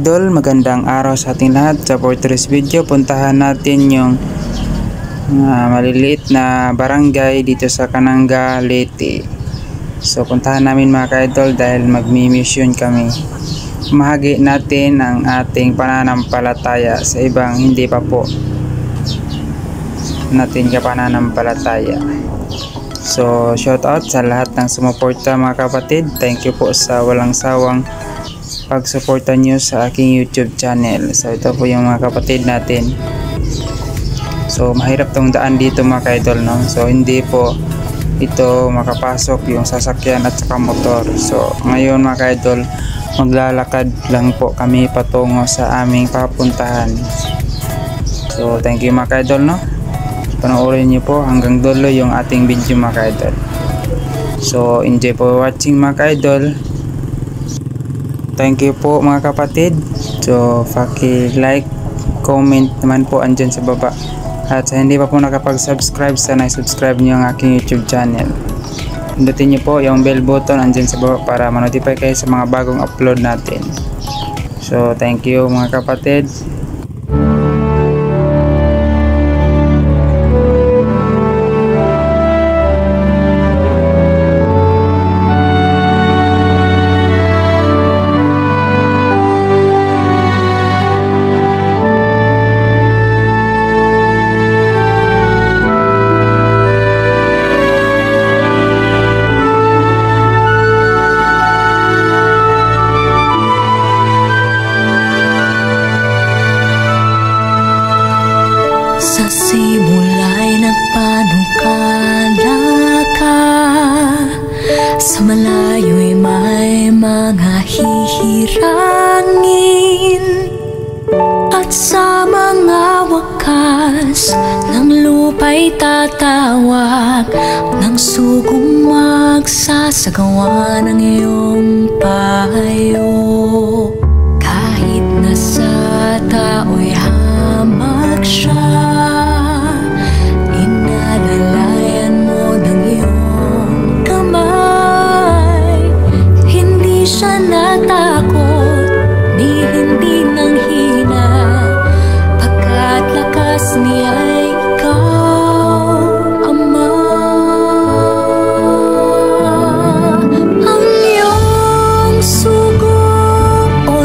Idol, magandang araw sa ating lahat. Sa for today's video, puntahan natin yung maliliit na barangay dito sa Kananga, Leyte. So puntahan namin mga ka-idol dahil magmi-mission kami. Mahagi natin ang ating pananampalataya sa ibang hindi pa po natin kapananampalataya. So shout out sa lahat ng sumuporta mga kapatid. Thank you po sa walang sawang pagsuporta nyo sa aking YouTube channel. So ito po yung mga kapatid natin. So mahirap tong daan dito mga ka-idol, no? So hindi po ito makapasok yung sasakyan at saka motor. So ngayon mga ka-idol, maglalakad lang po kami patungo sa aming papuntahan. So thank you mga ka-idol, no? Panoorin nyo po hanggang dulo yung ating video mga ka-idol. So enjoy po watching mga ka-idol. Thank you po mga kapatid. So paki-like, comment naman po andyan sa baba. At sa hindi pa po nakapag-subscribe, sana i-subscribe nyo ang aking YouTube channel. Pindutin nyo po yung bell button andyan sa baba para ma-notify kayo sa mga bagong upload natin. So thank you mga kapatid. Sa simula'y nagpanukala ka, sa malayo'y may mga hihirangin, at sa mga wakas ng lupa'y tatawag ng sugong magsasagawa ng iyong payo. Kahit na sa tao'y hamak siya, inalalayan mo ng iyong kamay. Hindi siya natakot, ni hindi nanghina, pagkat lakas niya'y ikaw, Ama. Ang iyong sugo o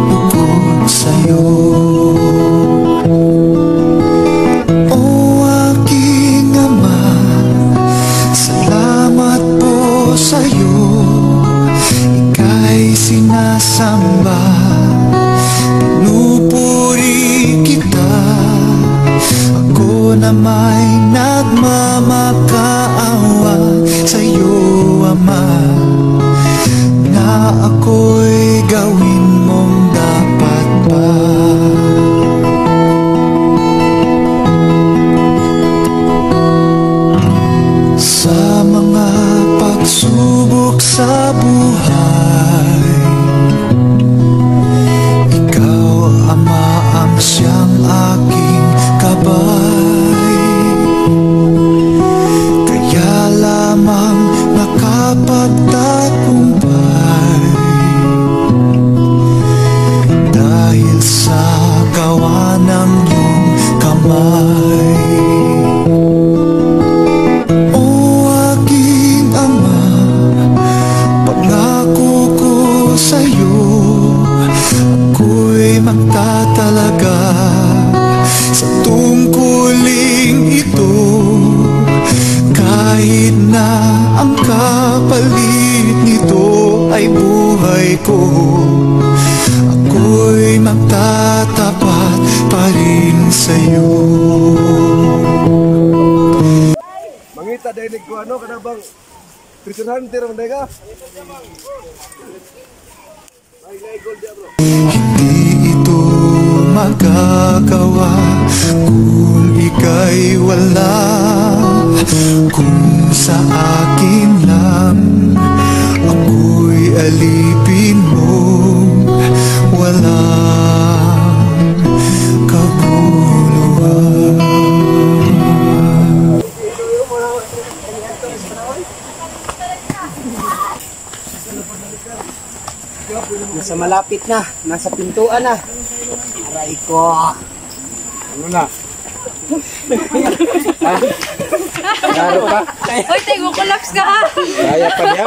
bukod sa'yo. O aking Ama, salamat po sa'yo. Ika'y sinasamba, pinupuri kita. Ako na may nagmamakaawa sa'yo, Ama, na ako'y gawin mong dapat pa. Sa mga pagsubok sa buhay, ikaw, Ama, ang siyang aking gabay. Kaya lamang nakapagtagumpay, dahil sa gawa ng iyong kamay. O aking Ama, pangako ko sa'yo, ako'y magtatalaga sa tungkuling ito. Kahit na ang kapalit nito ay buhay ko, ako'y magtatapat pa rin sa'yo. Mangita dahil ko ano, kanabang treasure hunter man ka? Hindi ito magagawa kung ika'y wala. Kung sa akin lang ako'y alipin mo, walang kabuluhan. Nasa malapit na, nasa pintuan na. Aray ko. Ano na? Laro ka? Uy, tayo collapse ka ha! Kaya pa niya?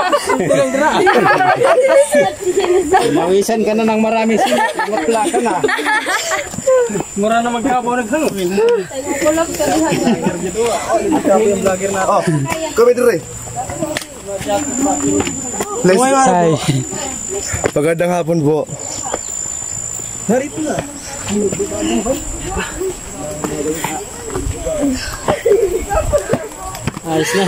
Mawisan ka na ng marami sila. Matla ka na. Mura na magkabaw naghangin. Collapse ka diha. Yung vlogger na. Oh, kami dire. Say. Pagandang hapon po. Narito na. Ayos na.